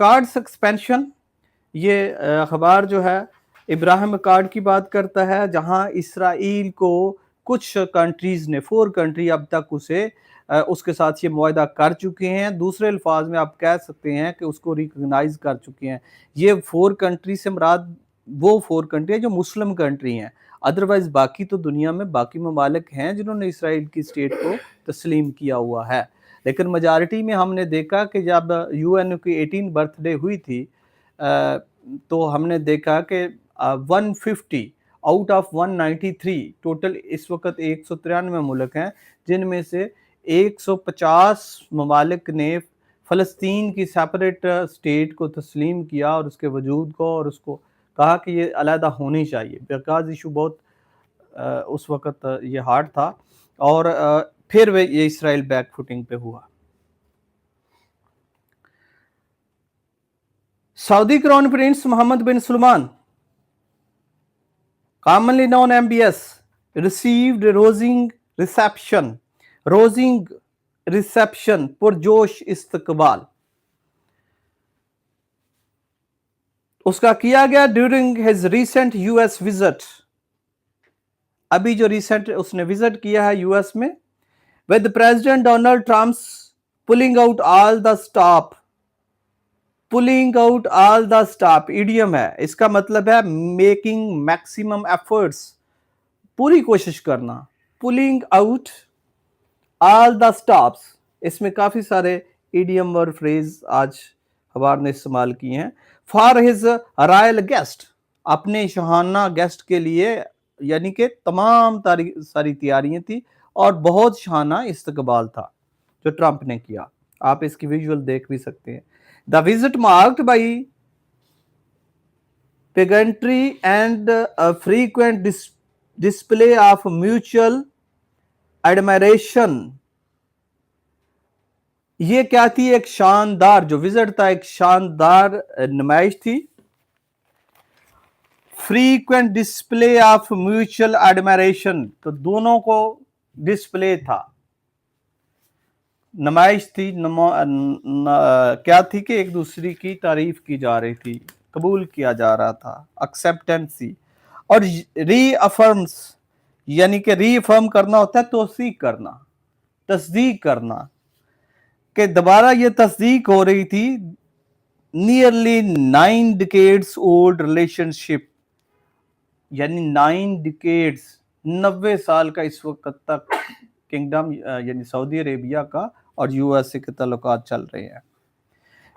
Cards expansion, ये अखबार जो है इब्राहिम कार्ड की बात करता है, जहां इसराइल को कुछ कंट्रीज ने 4 कंट्री अब तक उसके साथ ये मुआहदा कर चुके हैं। दूसरे अल्फाज में आप कह सकते हैं कि उसको रिकग्नाइज कर चुके हैं। ये 4 कंट्री से मुराद वो 4 कंट्री है जो मुस्लिम कंट्री हैं, अदरवाइज बाकी तो दुनिया में बाकी ममालिक हैं जिन्होंने इसराइल की स्टेट को तस्लीम किया हुआ है। लेकिन मेजॉरिटी में हमने देखा कि जब यूएन की 18 बर्थडे हुई थी तो हमने देखा कि 150 आउट ऑफ 193 टोटल इस वक्त 193 मुल्क हैं, जिनमें से 150 ममालिक ने फ़लस्तीन की सेपरेट स्टेट को तस्लीम किया और उसके वजूद को, और उसको कहा कि ये अलहदा होनी चाहिए, बिकॉज इशू बहुत उस वक्त ये हार्ड था। और फिर ये इसराइल बैक फुटिंग पे हुआ। Saudi crown prince Mohammed bin Salman, commonly known MBS, received rousing reception पुरजोश इस्तकबाल उसका किया गया during his recent US visit. अभी जो रीसेंट उसने विजिट किया है यूएस में, with president Donald Trump pulling out all the stop idiom है, इसका मतलब है मेकिंग मैक्सिमम एफर्ट्स, पूरी कोशिश करना। Pulling out all the stops, इसमें काफी सारे इडियम और फ्रेज आज अखबार ने इस्तेमाल किए हैं। फॉर हिज रॉयल गेस्ट, अपने शहाना गेस्ट के लिए, यानी कि तमाम सारी तैयारियां थी और बहुत शहाना इस्तकबाल था जो ट्रंप ने किया। आप इसकी विजुअल देख भी सकते हैं। The visit marked by pageantry and frequent display of mutual admiration. ये क्या थी? एक शानदार जो विजिट था, एक शानदार नुमाइश थी। Frequent display of mutual admiration, तो दोनों को डिस्प्ले था, नुमाइश थी। क्या थी कि एक दूसरे की तारीफ की जा रही थी, कबूल किया जा रहा था, एक्सेप्टेंसी। और रीअफर्म्स, यानी कि रीअफर्म करना होता है तौसीक करना, तस्दीक करना, कि दोबारा ये तस्दीक हो रही थी नियरली 9 डिकेड्स ओल्ड रिलेशनशिप, यानी 9 डिकेड्स, 90 साल का इस वक्त तक किंगडम यानी सऊदी अरेबिया का और यूएसए के ताल्लुकात चल रहे हैं।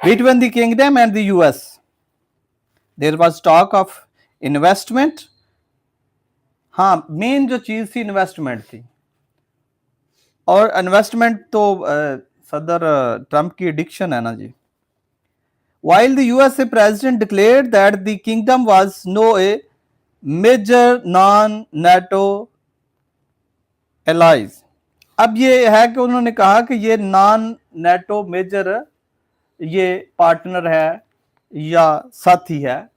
Between the kingdom and the US there was talk of investment. हाँ, मेन जो चीज थी इन्वेस्टमेंट थी, और इन्वेस्टमेंट तो सदर ट्रंप की एडिक्शन है ना जी। While the USA president declared that the kingdom was no a major non-NATO allies, अब ये है कि उन्होंने कहा कि ये नॉन नेटो मेजर ये पार्टनर है या साथी है।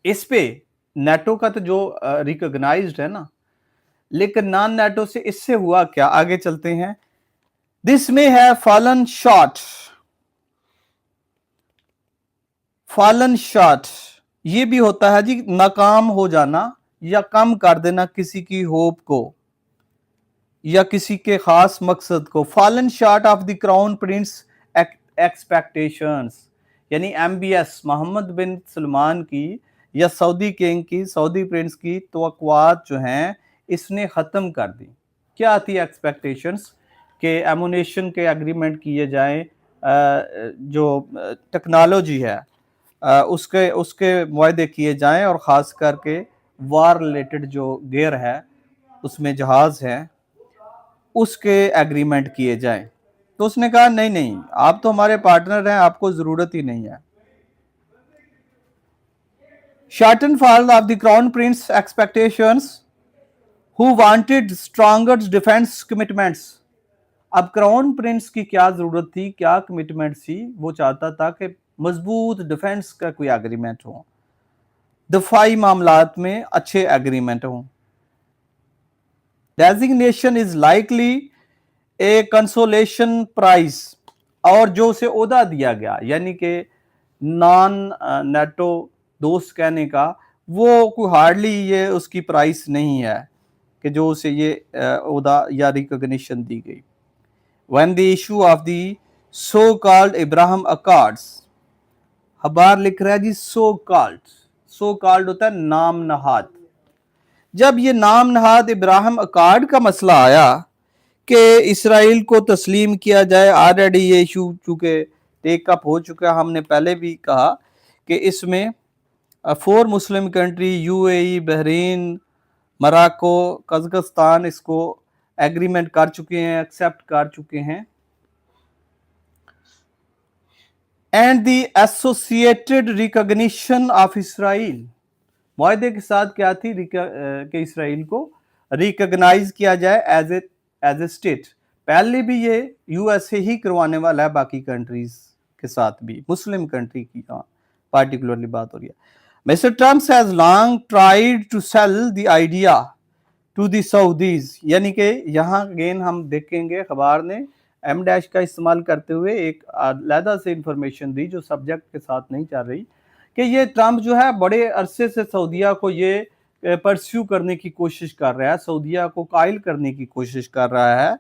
इस पे नेटो का तो जो रिकॉग्नाइज्ड है ना, लेकिन नॉन नेटो से इससे हुआ क्या, आगे चलते हैं। दिस में है फॉलन शॉट, ये भी होता है जी नाकाम हो जाना या कम कर देना किसी की होप को या किसी के खास मकसद को। Fallen shot of the crown Prince expectations, यानी MBS मोहम्मद बिन सलमान की या सऊदी किंग की, सऊदी प्रिंस की तवक्कुआत जो हैं इसने ख़त्म कर दी। क्या थी एक्सपेक्टेशंस? कि एमुनेशन के एग्रीमेंट किए जाएं, जो टेक्नोलॉजी है उसके मुआहदे किए जाएं, और ख़ास करके वार रिलेटेड जो गेयर है उसमें जहाज़ हैं उसके एग्रीमेंट किए जाएं। तो उसने कहा नहीं, आप तो हमारे पार्टनर हैं, आपको ज़रूरत ही नहीं है। Shorten fall of the crown Prince expectations who wanted stronger defence commitments. अब क्राउन प्रिंस की क्या जरूरत थी, क्या कमिटमेंट थी? वो चाहता था कि मजबूत डिफेंस का कोई एग्रीमेंट हो, दफाई मामलात में अच्छे एग्रीमेंट हो। Designation is likely a consolation prize, اور جو اسے عہدہ دیا گیا یعنی کہ نان نیٹو دوست کہنے کا، وہ کوئی ہارڈلی یہ اس کی پرائس نہیں ہے کہ جو اسے یہ عہدہ یا ریکگنیشن دی گئی. when the issue of the so called Abraham Accords، خبار لکھ رہا ہے جی so called ہوتا ہے نام نہاد. جب یہ نام نہاد ابراہیم اکارڈ کا مسئلہ آیا کہ اسرائیل کو تسلیم کیا جائے، آلریڈی یہ ایشو چونکہ ٹیک اپ ہو چکا ہے، ہم نے پہلے بھی کہا کہ اس میں 4 مسلم country U A E, Bahrain, Morocco, Kazakhstan اس کو ایگریمنٹ کر چکے ہیں، ایکسیپٹ کر چکے ہیں. And the associated recognition of Israel, معاہدے کے ساتھ کیا تھی کہ اسرائیل کو ریکگنائز کیا جائے ایز اے اسٹیٹ. پہلے بھی یہ یو ایس اے ہی کروانے والا ہے، باقی کنٹریز کے ساتھ بھی، مسلم کنٹری کی پارٹیکولرلی بات ہو رہی ہے. Mister Trump has long tried to sell the idea to the Saudis, یعنی کہ یہاں اگین ہم دیکھیں گے خبر نے ایم ڈیش کا استعمال کرتے ہوئے ایک علیحدہ سے انفارمیشن دی جو سبجیکٹ کے ساتھ نہیں چل رہی، کہ یہ ٹرمپ جو ہے بڑے عرصے سے سعودیہ کو یہ پرسیو کرنے کی کوشش کر رہا ہے، سعودیہ کو قائل کرنے کی کوشش کر رہا ہے،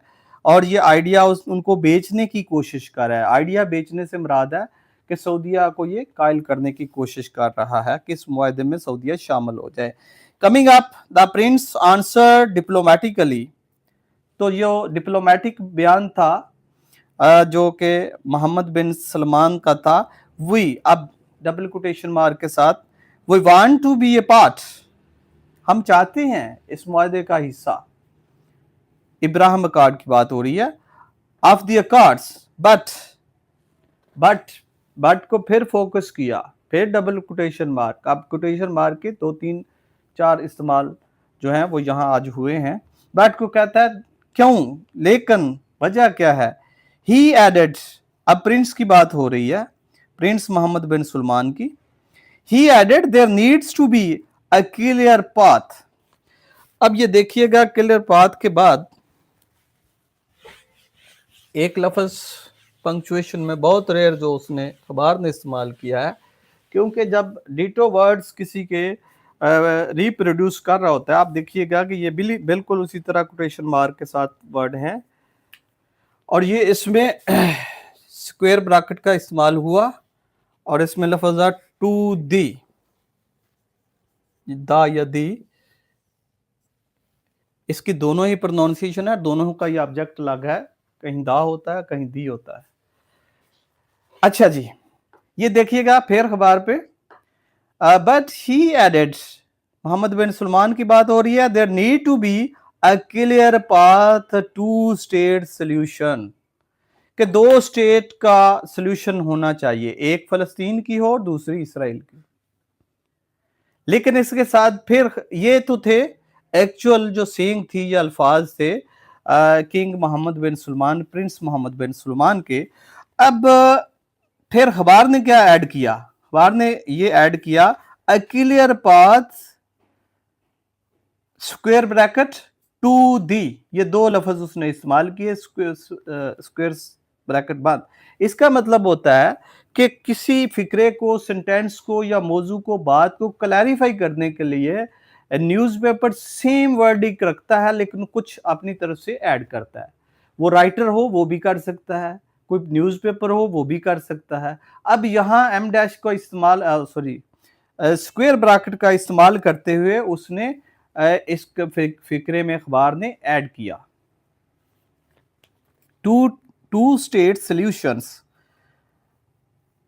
اور یہ آئیڈیا ان کو بیچنے کی کوشش کر رہا ہے. آئیڈیا بیچنے سے مراد ہے کہ سعودیہ کو یہ قائل کرنے کی کوشش کر رہا ہے کہ اس معاہدے میں سعودیہ شامل ہو جائے. کمنگ اپ دا پرنس آنسر ڈپلومیٹیکلی، تو یہ ڈپلومیٹک بیان تھا جو کہ محمد بن سلمان کا تھا. وی، اب ڈبل کوٹیشن مارک کے ساتھ، we want to be a part, ہم چاہتے ہیں اس معاہدے کا حصہ. ابراہیم اکارڈ کی بات ہو رہی ہے، آف دی اکارڈس، بٹ کو پھر فوکس کیا، پھر ڈبل کوٹیشن مارک. اب کوٹیشن مارک کے 2 3 4 استعمال جو ہیں وہ یہاں آج ہوئے ہیں. بٹ کو کہتا ہے کیوں، لیکن وجہ کیا ہے. ہی ایڈڈ، اب پرنس کی بات ہو رہی ہے، پرنس محمد بن سلمان کی. He added there needs to be a clear path. اب یہ دیکھیے گا کلیئر پاتھ کے بعد ایک لفظ پنکچویشن میں بہت ریئر جو اس نے خبر نے استعمال کیا ہے، کیونکہ جب ڈیٹو ورڈز کسی کے ریپروڈیوس کر رہا ہوتا ہے، آپ دیکھیے گا کہ یہ بالکل اسی طرح کوٹیشن مارک کے ساتھ ورڈ ہیں، اور یہ اس میں سکوئر بریکٹ کا استعمال ہوا، اور اس میں لفظ ہے ٹو دی، دا یا دی، اس کی دونوں ہی پروننسیشن ہے، دونوں کا یہ آبجیکٹ الگ ہے، کہیں دا ہوتا ہے کہیں دی ہوتا ہے. اچھا جی، یہ دیکھیے گا پھر خبر پہ but he added, Mohammed bin Salman کی بات ہو رہی ہے، there need to be a clear path to state solution, کہ 2 اسٹیٹ کا سولوشن ہونا چاہیے، ایک فلسطین کی ہو اور دوسری اسرائیل کی. لیکن اس کے ساتھ پھر یہ تو تھے ایکچوئل جو سینگ تھی یا الفاظ تھے کنگ محمد بن سلمان، پرنس محمد بن سلمان کے. اب پھر خبر نے کیا ایڈ کیا، خبر نے یہ ایڈ کیا a clear path square bracket to the, یہ 2 لفظ اس نے استعمال کیے، سکوئر بریکٹ بند. اس کا مطلب ہوتا ہے کہ کسی فکرے کو، سنٹینس کو یا موضوع کو، بات کو کلیریفائی کرنے کے لیے نیوز پیپر سیم ورڈنگ رکھتا ہے لیکن کچھ اپنی طرف سے ایڈ کرتا ہے. وہ رائٹر ہو وہ بھی کر سکتا ہے، کوئی نیوز پیپر ہو وہ بھی کر سکتا ہے. اب یہاں ایم ڈیش کا استعمال سکوئر بریکٹ کا استعمال کرتے ہوئے اس نے اس فکرے میں اخبار نے ایڈ کیا two state solutions.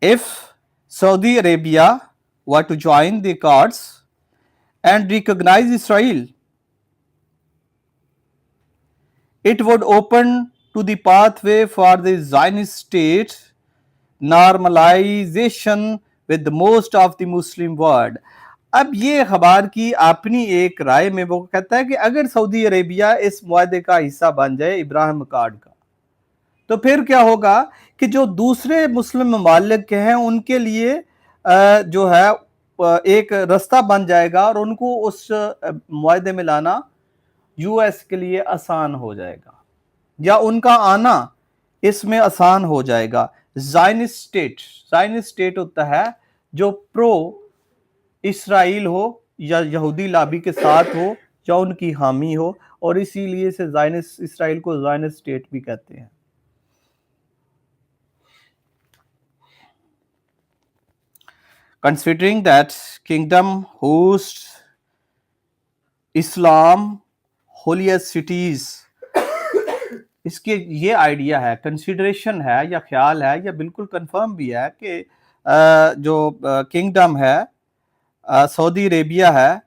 If Saudi Arabia were to join the Accords and recognize Israel, it would open to the pathway for the Zionist state normalization with most of the Muslim world. اب یہ خبر کی اپنی ایک رائے میں وہ کہتا ہے کہ اگر سعودی عربیہ اس معاہدے کا حصہ بن جائے ابراہیم اکارڈ کا، تو پھر کیا ہوگا کہ جو دوسرے مسلم ممالک ہیں ان کے لیے جو ہے ایک رستہ بن جائے گا اور ان کو اس معاہدے میں لانا یو ایس کے لیے آسان ہو جائے گا، یا ان کا آنا इसमें आसान हो जाएगा। ज़ायनिस्ट स्टेट होता है जो प्रो इसराइल हो या यहूदी लाबी के साथ हो या उनकी हामी हो, और इसीलिए इसे ज़ायनिस्ट इसराइल को ज़ायनिस्ट स्टेट भी कहते हैं। Considering that kingdom hosts Islam holiest cities, इसके ये आइडिया है, कंसिडरेशन है या ख्याल है या बिल्कुल कंफर्म भी है कि जो किंगडम है सऊदी अरेबिया है,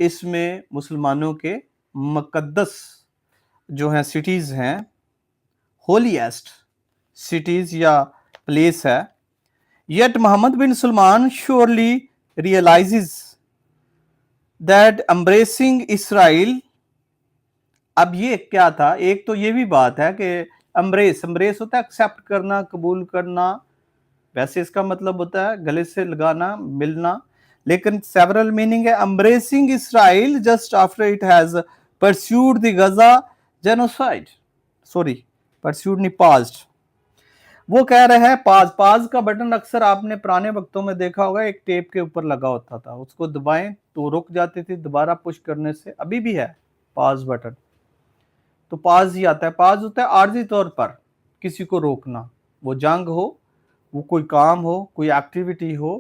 इसमें मुसलमानों के मुकद्दस जो हैं सिटीज़ हैं, होलीएस्ट सिटीज़ या प्लेस है। Yet Muhammad bin Salman surely realizes that embracing Israel, अब ये क्या था, एक तो ये भी बात है कि embrace होता है एक्सेप्ट करना, कबूल करना, वैसे इसका मतलब होता है गले से लगाना, मिलना, लेकिन several meaning है। embracing Israel just after it has pursued the Gaza genocide, pursued नहीं, passed। वो कह रहे हैं पाज का बटन अक्सर आपने पुराने वक्तों में देखा होगा, एक टेप के ऊपर लगा होता था, उसको दबाएं तो रुक जाती थी, दोबारा पुश करने से, अभी भी है पाज बटन, तो पाज ही आता है। पाज होता है आर्जी तौर पर किसी को रोकना, वो जंग हो, वो कोई काम हो, कोई एक्टिविटी हो,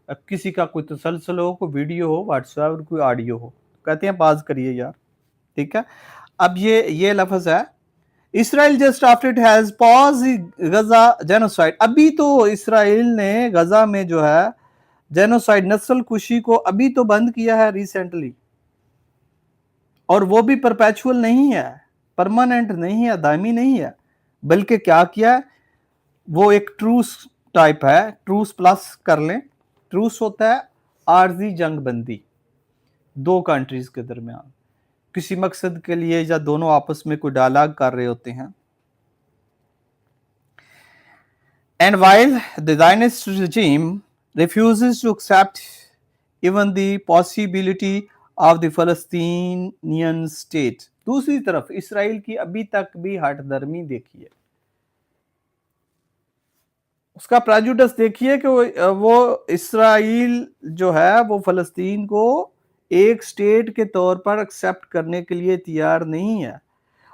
किसी का कोई तसलसल हो, कोई वीडियो हो, व्हाट्सएप कोई ऑडियो हो, कहते हैं पाज करिए यार, ठीक है। अब ये लफ्ज है Israel just after it has pause Gaza genocide, अभी तो इसराइल ने गजा में जो है जेनोसाइड नस्ल कुशी को अभी तो बंद किया है रिसेंटली, और वो भी परपेचुअल नहीं है, परमानेंट नहीं है, दायमी नहीं है, बल्कि क्या किया है, वो एक ट्रूस टाइप है, ट्रूस प्लस कर लें। ट्रूस होता है आर्जी जंग बंदी दो कंट्रीज के दरमियान, किसी मकसद के लिए या दोनों आपस में कोई डायलॉग कर रहे होते हैं। And while the Zionist regime refuses to accept even the possibility of the Palestinian state, दूसरी तरफ इसराइल की अभी तक भी हठधर्मी देखिए, उसका प्रेजुडिस देखिए कि वो इसराइल जो है वो फलस्तीन को एक स्टेट के तौर पर एक्सेप्ट करने के लिए तैयार नहीं है।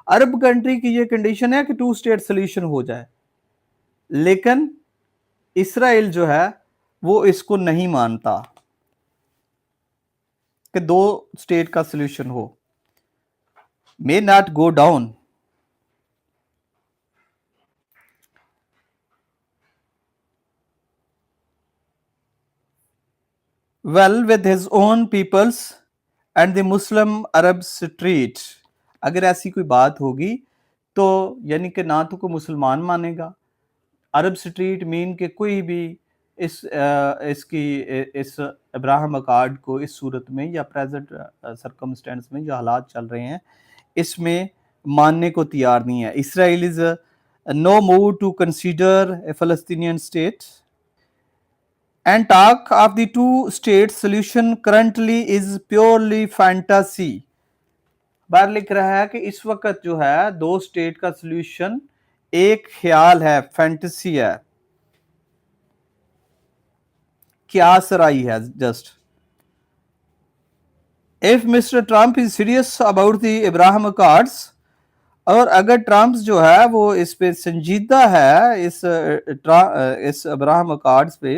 अरब कंट्री की ये कंडीशन है कि टू स्टेट सोल्यूशन हो जाए, लेकिन इसराइल जो है वो इसको नहीं मानता कि दो स्टेट का सोल्यूशन हो। May not go down. well with his own peoples and the Muslim Arab street, अगर ऐसी कोई बात होगी तो यानी कि ना तो कोई मुसलमान मानेगा, अरब स्ट्रीट मीन के कोई भी इस अब्राहम अकॉर्ड को इस सूरत में या प्रेजेंट सरकमस्टेंस में जो हालात चल रहे हैं इसमें मानने को तैयार नहीं है। Israel is no mood to consider a Palestinian state and talk of the two state solution currently is purely fantasy। बार लिख रहा है कि इस वक्त जो है दो स्टेट का सॉल्यूशन एक ख्याल है, फैंटेसी है, क्या सराई है just. If mister Trump is serious about the Abraham accords, और अगर ट्रम्प जो है वो इस पे संजीदा है, इस अब्राहम अकॉर्ड्स पे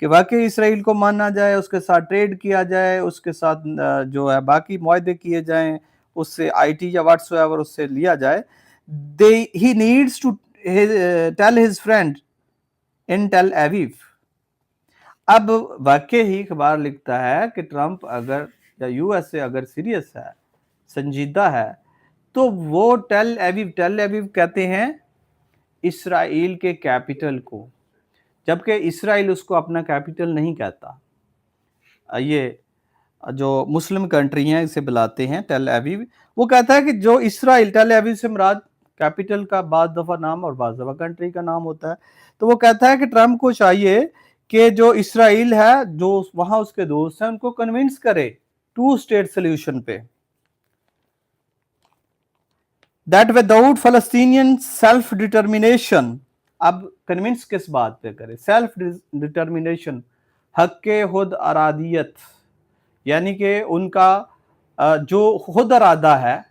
कि वाकई इसराइल को माना जाए, उसके साथ ट्रेड किया जाए, उसके साथ जो है बाकी मुआहदे किए जाएं, उससे आईटी या व्हाट्सएवर उससे लिया जाए, he needs to tell his friend in Tel Aviv. अब वाकई ही अखबार लिखता है कि ट्रम्प अगर या यूएसए अगर सीरियस है, संजीदा है, तो वो टेल एविव कहते हैं इसराइल के कैपिटल को, जबकि इसराइल उसको अपना कैपिटल नहीं कहता। ये जो मुस्लिम कंट्री हैं इसे बुलाते हैं टेल एविव। वो कहता है कि जो इसराइल, टेल एविव से मुराद कैपिटल का बाद दफा नाम और बाद दफा कंट्री का नाम होता है। तो वो कहता है कि ट्रम्प को चाहिए कि जो इसराइल है, जो वहां उसके दोस्त हैं, उनको कन्विंस करे टू स्टेट सोल्यूशन पे। that without Palestinian self determination, अब कन्विंस किस बात पे करे, सेल्फ डिटर्मिनेशन, हक खुद अरादियत, यानी कि उनका जो खुद अरादा है,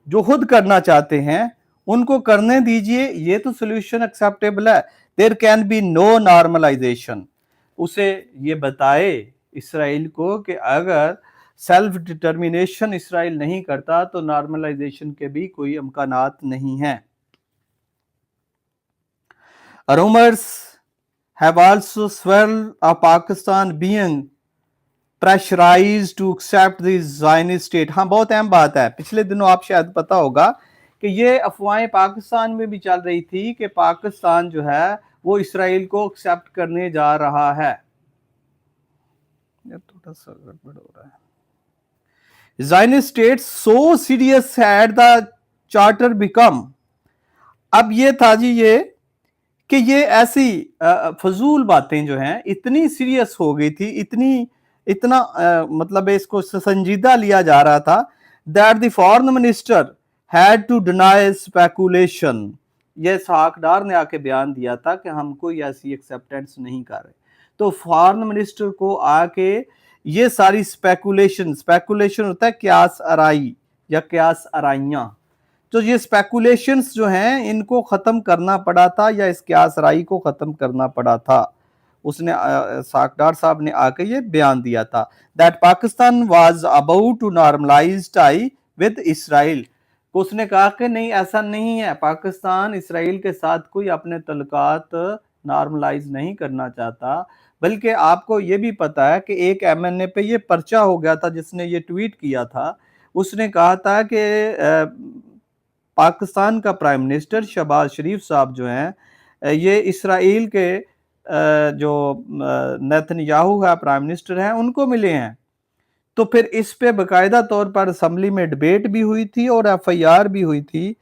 जो खुद करना चाहते हैं उनको करने दीजिए, ये तो सोल्यूशन एक्सेप्टेबल है। There can be no normalisation, उसे ये बताए इसराइल को कि अगर सेल्फ डिटर्मिनेशन इसराइल नहीं करता तो नॉर्मलाइजेशन के भी कोई इम्कानात नहीं हैं। Rumors have also swirled of Pakistan being pressurized to accept the Zionist state। हाँ, बहुत अहम बात है, पिछले दिनों आप शायद पता होगा कि ये अफवाहें पाकिस्तान में भी चल रही थी कि पाकिस्तान जो है वो इसराइल को एक्सेप्ट करने जा रहा है। थोड़ा सा गड़बड़ हो रहा है। Zionist state so serious had the charter become। अब ये था जी ये कि ये ऐसी फजूल बातें जो हैं इतनी सीरियस हो गई थी, इतना मतलब इसको संजीदा लिया जा रहा था, that the foreign minister had to deny speculation. ये इसहाक डार ने आके बयान दिया था कि हम कोई ऐसी एक्सेप्टेंस नहीं कर रहे, तो फॉरेन मिनिस्टर को आके ये सारी स्पेकुलेशन होता है क्यास आराई या क्यास आराइयां, तो ये स्पेकुलेशंस जो हैं इनको ख़त्म करना पड़ा था या इस क्यास राई को ख़त्म करना पड़ा था। उसने साकडार साहब ने आके ये बयान दिया था that Pakistan was about to normalise tie with Israel. उसने कहा कि नहीं, ऐसा नहीं है, पाकिस्तान इसराइल के साथ कोई अपने तल्लुकात नॉर्मलाइज नहीं करना चाहता, बल्कि आपको ये भी पता है कि एक MNA पे ये पर्चा हो गया था जिसने ये ट्वीट किया था। उसने कहा था कि पाकिस्तान का प्राइम मिनिस्टर शहबाज शरीफ साहब जो हैं ये इसराइल के जो नेतन्याहू है प्राइम मिनिस्टर हैं उनको मिले हैं। तो फिर इस पे बाकायदा तौर पर असम्बली में डिबेट भी हुई थी और FIR भी हुई थी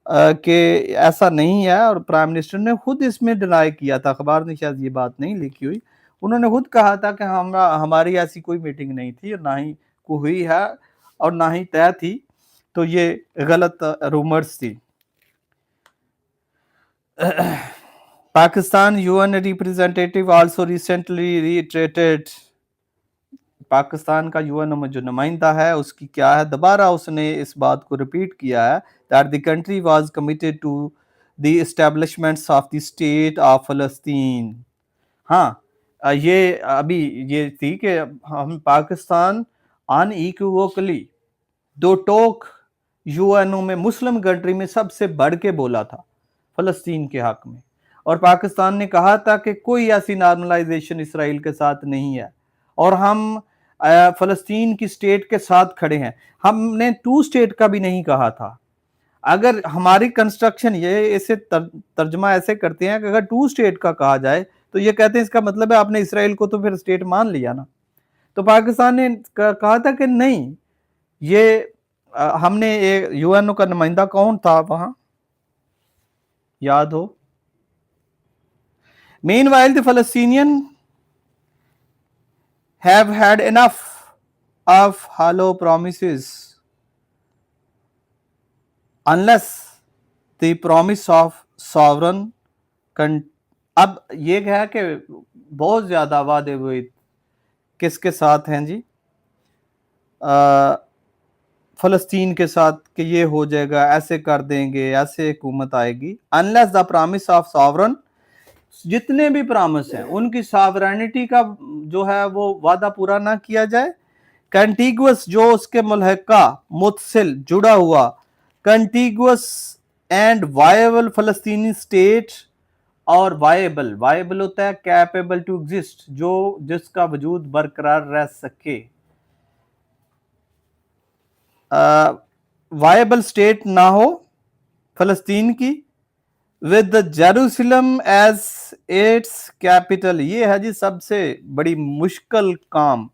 कि ऐसा नहीं है, और प्राइम मिनिस्टर ने खुद इसमें डिनाई किया था। अखबार ने शायद ये बात नहीं लिखी हुई, उन्होंने खुद कहा था कि हमारी ऐसी कोई मीटिंग नहीं थी और ना ही को हुई है और ना ही तय थी, तो ये गलत रूमर्स थी। Pakistan UN representative also recently reiterated, Pakistan का UN में जो नुमाइंदा है उसकी क्या है, दोबारा उसने इस बात को रिपीट किया है that the country was committed to the establishments of the state of Palestine. हाँ, ये अभी ये थी कि हम पाकिस्तान अनइक्विवोकली दो टोक UN में मुस्लिम कंट्री में सबसे बढ़ के बोला था फलस्तीन के हक में, और पाकिस्तान ने कहा था कि कोई ऐसी नॉर्मलाइजेशन इसराइल के साथ नहीं है और हम फलस्तीन की स्टेट के साथ खड़े हैं। हमने 2 स्टेट का भी नहीं कहा था। अगर हमारी कंस्ट्रक्शन ये इसे तर्जमा ऐसे करते हैं कि अगर 2 स्टेट का कहा जाए तो ये कहते हैं इसका मतलब है आपने इसराइल को तो फिर स्टेट मान लिया ना। तो पाकिस्तान ने कहा था कि नहीं, ये हमने UN का नुमाइंदा कौन था वहां, याद हो। Meanwhile, the Palestinians have had enough of hollow promises unless the promise of sovereign। अब ये है कि बहुत ज्यादा वादे हुए किसके साथ हैं जी, फलस्तीन के साथ कि ये हो जाएगा, ऐसे कर देंगे, ऐसे हुकूमत आएगी। Unless the promise of sovereign, जितने भी प्रॉमिस हैं उनकी सॉवरेनिटी का जो है वो वादा पूरा ना किया जाए। कंटिगुअस, जो उसके मुल्हका मुतसिल जुड़ा हुआ कंटिगुअस एंड वायबल फलस्तीनी स्टेट, और वायबल होता है कैपेबल टू एग्जिस्ट, जो जिसका वजूद बरकरार रह सके, वायबल स्टेट ना हो फलस्तीन की, with Jerusalem as its capital. ये है जी सबसे बड़ी मुश्किल काम,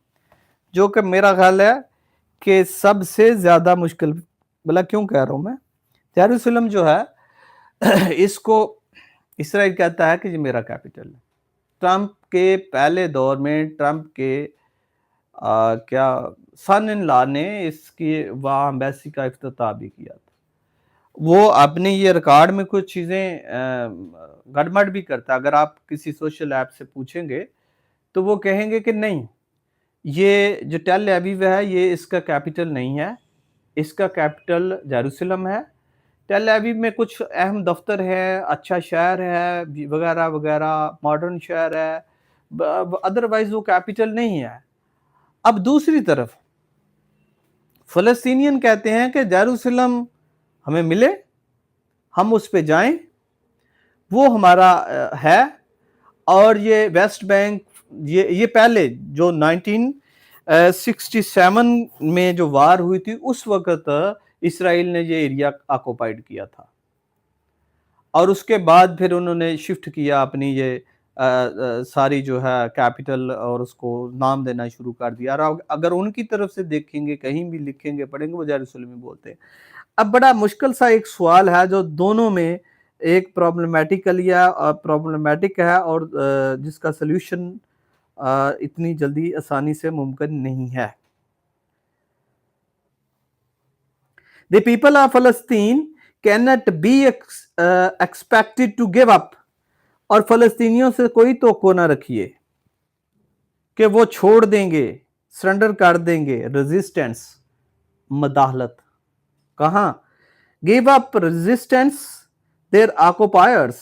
जो कि मेरा ख्याल है कि सबसे ज्यादा मुश्किल, भला क्यों कह रहा हूं मैं, जेरूसलम जो है इसको इसराइल कहता है कि ये मेरा कैपिटल है। ट्रंप के पहले दौर में ट्रंप के क्या सन इन लॉ ने इसकी वहाँ एम्बेसी का इफ्तिताह भी किया था, وہ اپنے یہ ریکارڈ میں کچھ چیزیں گڑبڑ بھی کرتا ہے. اگر آپ کسی سوشل ایپ سے پوچھیں گے تو وہ کہیں گے کہ نہیں، یہ جو ٹیل ایویو ہے یہ اس کا کیپٹل نہیں ہے، اس کا کیپٹل جیروسلم ہے. ٹیل ایویو میں کچھ اہم دفتر ہے، اچھا شہر ہے وغیرہ وغیرہ، ماڈرن شہر ہے، ادروائز وہ کیپٹل نہیں ہے. اب دوسری طرف فلسطینین کہتے ہیں کہ جیروسلم ہمیں ملے، ہم اس پہ جائیں، وہ ہمارا ہے. اور یہ ویسٹ بینک، یہ پہلے جو 1967 میں جو وار ہوئی تھی اس وقت اسرائیل نے یہ ایریا آکوپائیڈ کیا تھا، اور اس کے بعد پھر انہوں نے شفٹ کیا اپنی یہ ساری جو ہے کیپٹل، اور اس کو نام دینا شروع کر دیا. اور اگر ان کی طرف سے دیکھیں گے، کہیں بھی لکھیں گے پڑھیں گے، وہ جیروسلم ہی بولتے ہیں. اب بڑا مشکل سا ایک سوال ہے جو دونوں میں ایک پرابلمیٹک ہے، اور جس کا سلیوشن اتنی جلدی آسانی سے ممکن نہیں ہے. The people of Palestine cannot be expected to give up. اور فلسطینیوں سے کوئی توقع نہ رکھیے کہ وہ چھوڑ دیں گے، سرنڈر کر دیں گے. ریزسٹنس، مداخلت. کہاں؟ give up resistance their occupiers،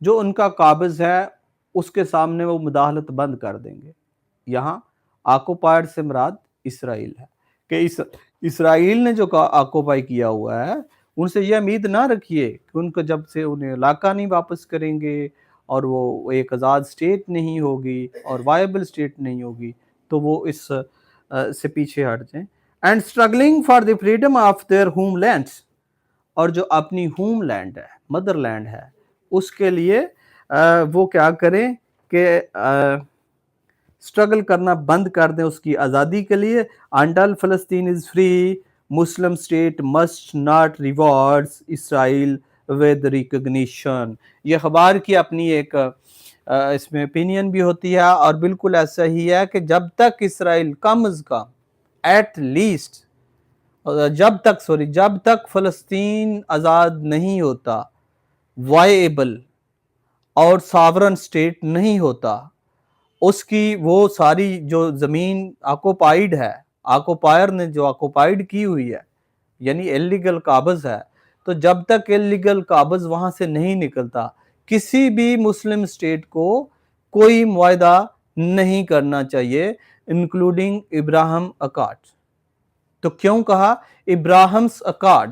جو ان کا قابض ہے اس کے سامنے وہ مداخلت بند کر دیں گے. یہاں آکوپائر سے مراد اسرائیل ہے کہ اسرائیل نے جو آکوپائی کیا ہوا ہے ان سے یہ امید نہ رکھیے کہ ان کو جب سے انہیں علاقہ نہیں واپس کریں گے اور وہ ایک آزاد سٹیٹ نہیں ہوگی اور وائبل سٹیٹ نہیں ہوگی تو وہ اس سے پیچھے ہٹ جائیں. And struggling for the freedom of their homelands, اور جو اپنی ہوم لینڈ ہے، مدر لینڈ ہے، اس کے لیے وہ کیا کریں کہ اسٹرگل کرنا بند کر دیں اس کی آزادی کے لیے. انٹل فلسطین is free, Muslim state must not rewards Israel with recognition. یہ اخبار کی اپنی ایک اس میں opinion بھی ہوتی ہے، اور بالکل ایسا ہی ہے کہ جب تک اسرائیل کم از کم ایٹ لیسٹ جب تک فلسطین آزاد نہیں ہوتا، وائبل اور ساورن اسٹیٹ نہیں ہوتا، اس کی وہ ساری جو زمین آکوپائیڈ ہے، آکوپائر نے جو آکوپائیڈ کی ہوئی ہے یعنی اللیگل قابض ہے، تو جب تک اللیگل قابض وہاں سے نہیں نکلتا کسی بھی مسلم اسٹیٹ کو کوئی معاہدہ نہیں کرنا چاہیے انکلوڈنگ ابراہم اکارڈ. تو کیوں کہا ابراہمس اکارڈ؟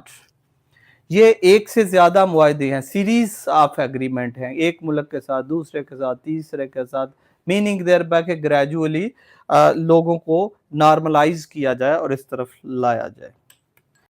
یہ ایک سے زیادہ معاہدے ہیں، سیریز آف ایگریمنٹ ہیں، ایک ملک کے ساتھ، دوسرے کے ساتھ، تیسرے کے ساتھ. میننگ دیر بائی کہ گریجولی لوگوں کو نارملائز کیا جائے اور اس طرف لایا جائے.